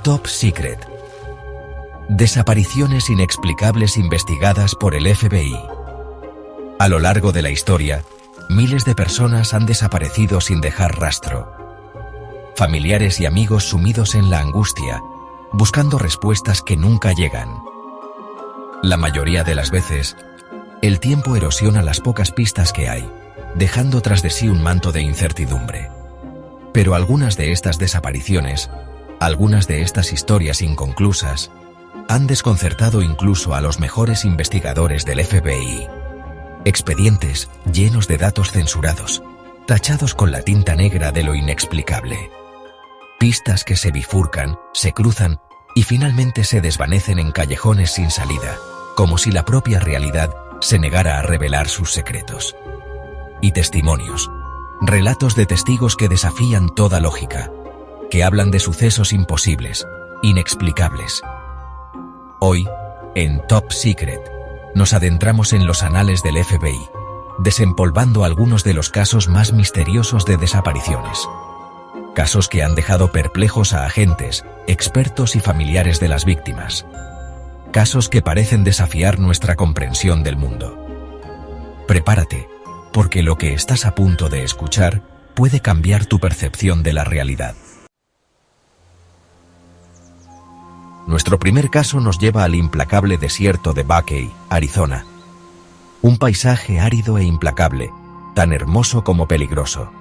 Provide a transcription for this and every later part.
Top Secret. Desapariciones inexplicables investigadas por el FBI. A lo largo de la historia, miles de personas han desaparecido sin dejar rastro. Familiares y amigos sumidos en la angustia, buscando respuestas que nunca llegan. La mayoría de las veces, el tiempo erosiona las pocas pistas que hay, dejando tras de sí un manto de incertidumbre. Pero algunas de estas desapariciones, algunas de estas historias inconclusas, han desconcertado incluso a los mejores investigadores del FBI. Expedientes llenos de datos censurados, tachados con la tinta negra de lo inexplicable. Pistas que se bifurcan, se cruzan y finalmente se desvanecen en callejones sin salida, como si la propia realidad se negara a revelar sus secretos. Y testimonios, relatos de testigos que desafían toda lógica, que hablan de sucesos imposibles, inexplicables. Hoy, en Top Secret, nos adentramos en los anales del FBI, desempolvando algunos de los casos más misteriosos de desapariciones. Casos que han dejado perplejos a agentes, expertos y familiares de las víctimas. Casos que parecen desafiar nuestra comprensión del mundo. Prepárate, porque lo que estás a punto de escuchar puede cambiar tu percepción de la realidad. Nuestro primer caso nos lleva al implacable desierto de Buckeye, Arizona. Un paisaje árido e implacable, tan hermoso como peligroso.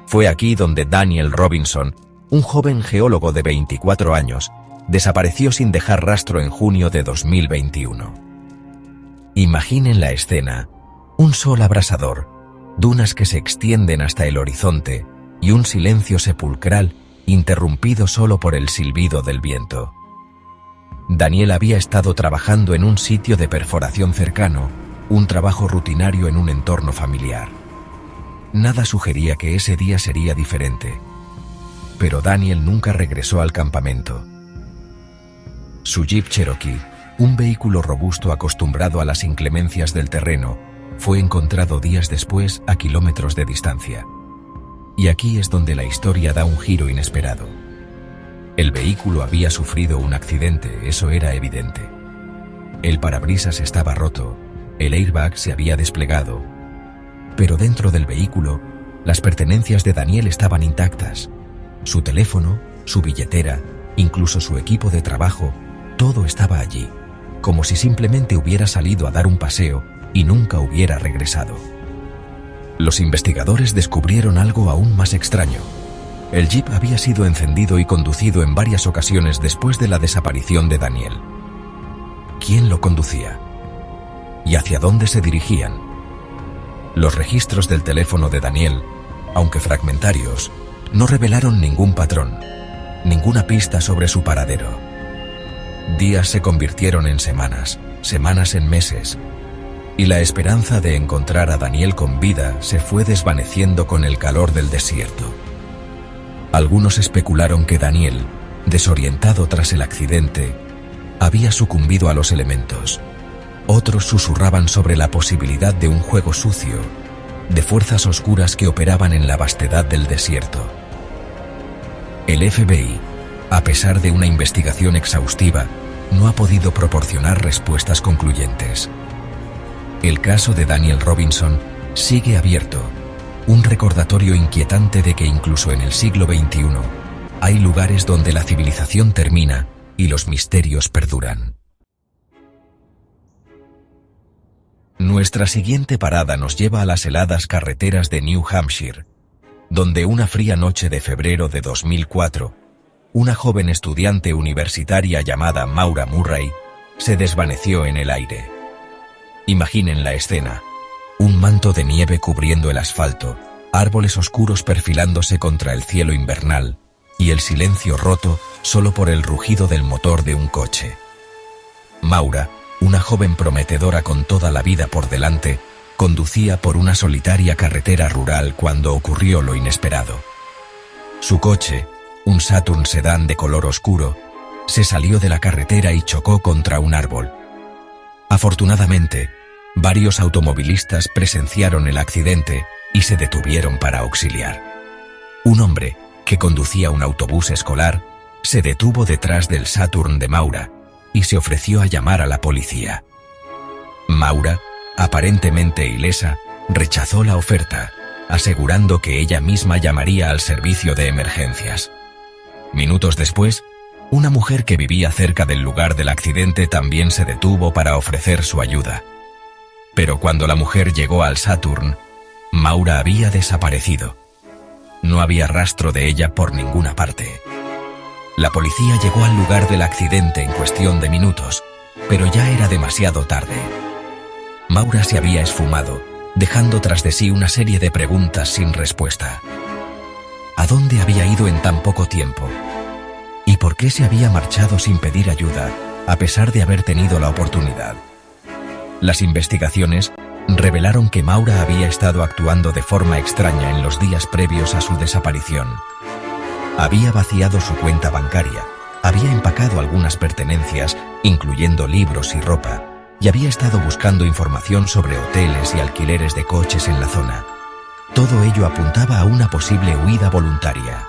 Fue aquí donde Daniel Robinson, un joven geólogo de 24 años, desapareció sin dejar rastro en junio de 2021. Imaginen la escena: un sol abrasador, dunas que se extienden hasta el horizonte y un silencio sepulcral interrumpido solo por el silbido del viento. Daniel había estado trabajando en un sitio de perforación cercano, un trabajo rutinario en un entorno familiar. Nada sugería que ese día sería diferente, pero Daniel nunca regresó al campamento. Su Jeep Cherokee, un vehículo robusto acostumbrado a las inclemencias del terreno, fue encontrado días después a kilómetros de distancia. Y aquí es donde la historia da un giro inesperado. El vehículo había sufrido un accidente, eso era evidente. El parabrisas estaba roto, el airbag se había desplegado, pero dentro del vehículo, las pertenencias de Daniel estaban intactas. Su teléfono, su billetera, incluso su equipo de trabajo, todo estaba allí, como si simplemente hubiera salido a dar un paseo y nunca hubiera regresado. Los investigadores descubrieron algo aún más extraño. El Jeep había sido encendido y conducido en varias ocasiones después de la desaparición de Daniel. ¿Quién lo conducía? ¿Y hacia dónde se dirigían? Los registros del teléfono de Daniel, aunque fragmentarios, no revelaron ningún patrón, ninguna pista sobre su paradero. Días se convirtieron en semanas, semanas en meses, y la esperanza de encontrar a Daniel con vida se fue desvaneciendo con el calor del desierto. Algunos especularon que Daniel, desorientado tras el accidente, había sucumbido a los elementos. Otros susurraban sobre la posibilidad de un juego sucio, de fuerzas oscuras que operaban en la vastedad del desierto. El FBI, a pesar de una investigación exhaustiva, no ha podido proporcionar respuestas concluyentes. El caso de Daniel Robinson sigue abierto, un recordatorio inquietante de que incluso en el siglo XXI hay lugares donde la civilización termina y los misterios perduran. Nuestra siguiente parada nos lleva a las heladas carreteras de New Hampshire, donde una fría noche de febrero de 2004, una joven estudiante universitaria llamada Maura Murray se desvaneció en el aire. Imaginen la escena: un manto de nieve cubriendo el asfalto, árboles oscuros perfilándose contra el cielo invernal y el silencio roto solo por el rugido del motor de un coche. Maura, una joven prometedora con toda la vida por delante, conducía por una solitaria carretera rural cuando ocurrió lo inesperado. Su coche, un Saturn sedán de color oscuro, se salió de la carretera y chocó contra un árbol. Afortunadamente, varios automovilistas presenciaron el accidente y se detuvieron para auxiliar. Un hombre, que conducía un autobús escolar, se detuvo detrás del Saturn de Maura y se ofreció a llamar a la policía. Maura, aparentemente ilesa, rechazó la oferta, asegurando que ella misma llamaría al servicio de emergencias. Minutos después, una mujer que vivía cerca del lugar del accidente también se detuvo para ofrecer su ayuda. Pero cuando la mujer llegó al Saturn, Maura había desaparecido. No había rastro de ella por ninguna parte. La policía llegó al lugar del accidente en cuestión de minutos, pero ya era demasiado tarde. Maura se había esfumado, dejando tras de sí una serie de preguntas sin respuesta. ¿A dónde había ido en tan poco tiempo? ¿Y por qué se había marchado sin pedir ayuda, a pesar de haber tenido la oportunidad? Las investigaciones revelaron que Maura había estado actuando de forma extraña en los días previos a su desaparición. Había vaciado su cuenta bancaria, había empacado algunas pertenencias, incluyendo libros y ropa, y había estado buscando información sobre hoteles y alquileres de coches en la zona. Todo ello apuntaba a una posible huida voluntaria.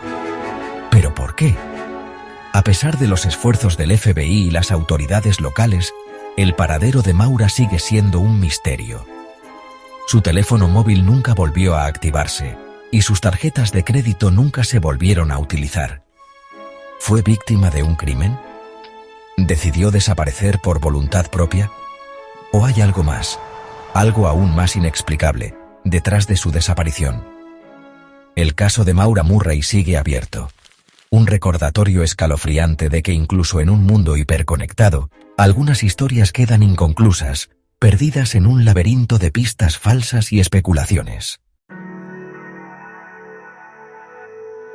¿Pero por qué? A pesar de los esfuerzos del FBI y las autoridades locales, el paradero de Maura sigue siendo un misterio. Su teléfono móvil nunca volvió a activarse y sus tarjetas de crédito nunca se volvieron a utilizar. ¿Fue víctima de un crimen? ¿Decidió desaparecer por voluntad propia? ¿O hay algo más, algo aún más inexplicable, detrás de su desaparición? El caso de Maura Murray sigue abierto. Un recordatorio escalofriante de que incluso en un mundo hiperconectado, algunas historias quedan inconclusas, perdidas en un laberinto de pistas falsas y especulaciones.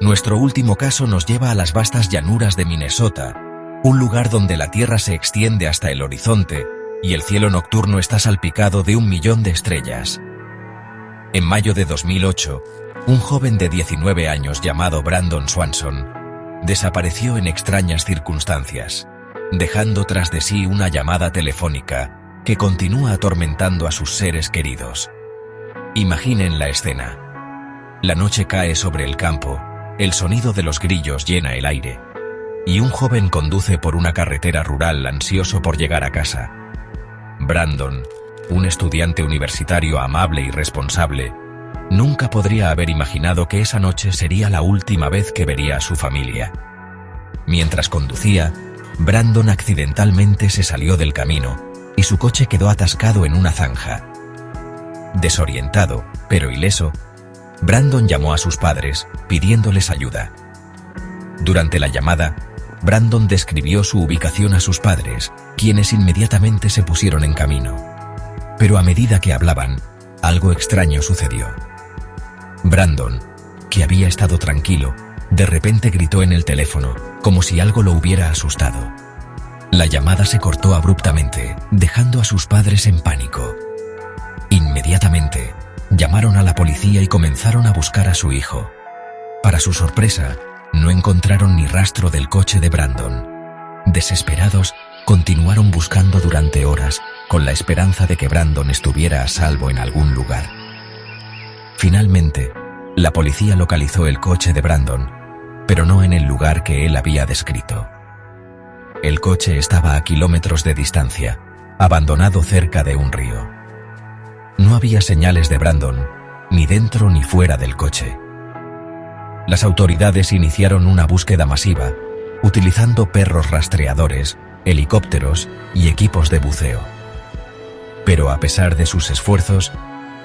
Nuestro último caso nos lleva a las vastas llanuras de Minnesota, un lugar donde la tierra se extiende hasta el horizonte y el cielo nocturno está salpicado de 1 millón de estrellas. En mayo de 2008, un joven de 19 años llamado Brandon Swanson desapareció en extrañas circunstancias, dejando tras de sí una llamada telefónica que continúa atormentando a sus seres queridos. Imaginen la escena. La noche cae sobre el campo, el sonido de los grillos llena el aire, y un joven conduce por una carretera rural ansioso por llegar a casa. Brandon, un estudiante universitario amable y responsable, nunca podría haber imaginado que esa noche sería la última vez que vería a su familia. Mientras conducía, Brandon accidentalmente se salió del camino y su coche quedó atascado en una zanja. Desorientado, pero ileso, Brandon llamó a sus padres, pidiéndoles ayuda. Durante la llamada, Brandon describió su ubicación a sus padres, quienes inmediatamente se pusieron en camino. Pero a medida que hablaban, algo extraño sucedió. Brandon, que había estado tranquilo, de repente gritó en el teléfono, como si algo lo hubiera asustado. La llamada se cortó abruptamente, dejando a sus padres en pánico. Inmediatamente, llamaron a la policía y comenzaron a buscar a su hijo. Para su sorpresa, no encontraron ni rastro del coche de Brandon. Desesperados, continuaron buscando durante horas, con la esperanza de que Brandon estuviera a salvo en algún lugar. Finalmente, la policía localizó el coche de Brandon, pero no en el lugar que él había descrito. El coche estaba a kilómetros de distancia, abandonado cerca de un río. No había señales de Brandon, ni dentro ni fuera del coche. Las autoridades iniciaron una búsqueda masiva, utilizando perros rastreadores, helicópteros y equipos de buceo. Pero a pesar de sus esfuerzos,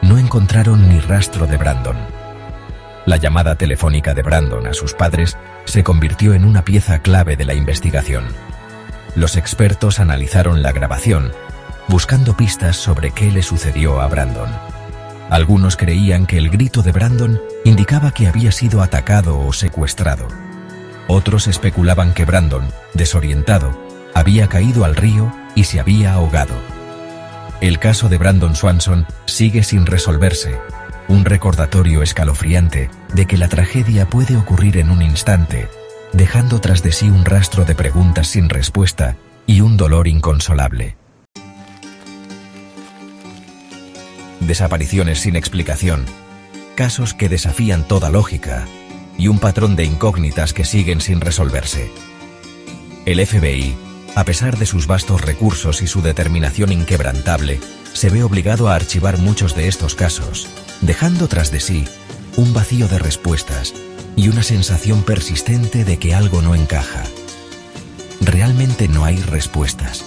no encontraron ni rastro de Brandon. La llamada telefónica de Brandon a sus padres se convirtió en una pieza clave de la investigación. Los expertos analizaron la grabación, buscando pistas sobre qué le sucedió a Brandon. Algunos creían que el grito de Brandon indicaba que había sido atacado o secuestrado. Otros especulaban que Brandon, desorientado, había caído al río y se había ahogado. El caso de Brandon Swanson sigue sin resolverse, un recordatorio escalofriante de que la tragedia puede ocurrir en un instante, dejando tras de sí un rastro de preguntas sin respuesta y un dolor inconsolable. Desapariciones sin explicación, casos que desafían toda lógica y un patrón de incógnitas que siguen sin resolverse. El FBI, a pesar de sus vastos recursos y su determinación inquebrantable, se ve obligado a archivar muchos de estos casos, dejando tras de sí un vacío de respuestas y una sensación persistente de que algo no encaja. Realmente no hay respuestas.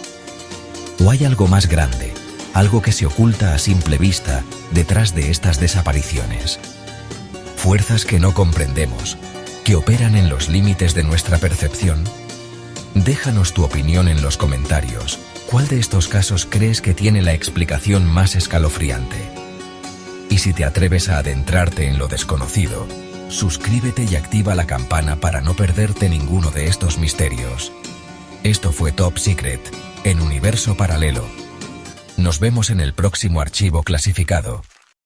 ¿O hay algo más grande, algo que se oculta a simple vista detrás de estas desapariciones? Fuerzas que no comprendemos, que operan en los límites de nuestra percepción. Déjanos tu opinión en los comentarios. ¿Cuál de estos casos crees que tiene la explicación más escalofriante? Y si te atreves a adentrarte en lo desconocido, suscríbete y activa la campana para no perderte ninguno de estos misterios. Esto fue Top Secret, en Universo Paralelo. Nos vemos en el próximo archivo clasificado.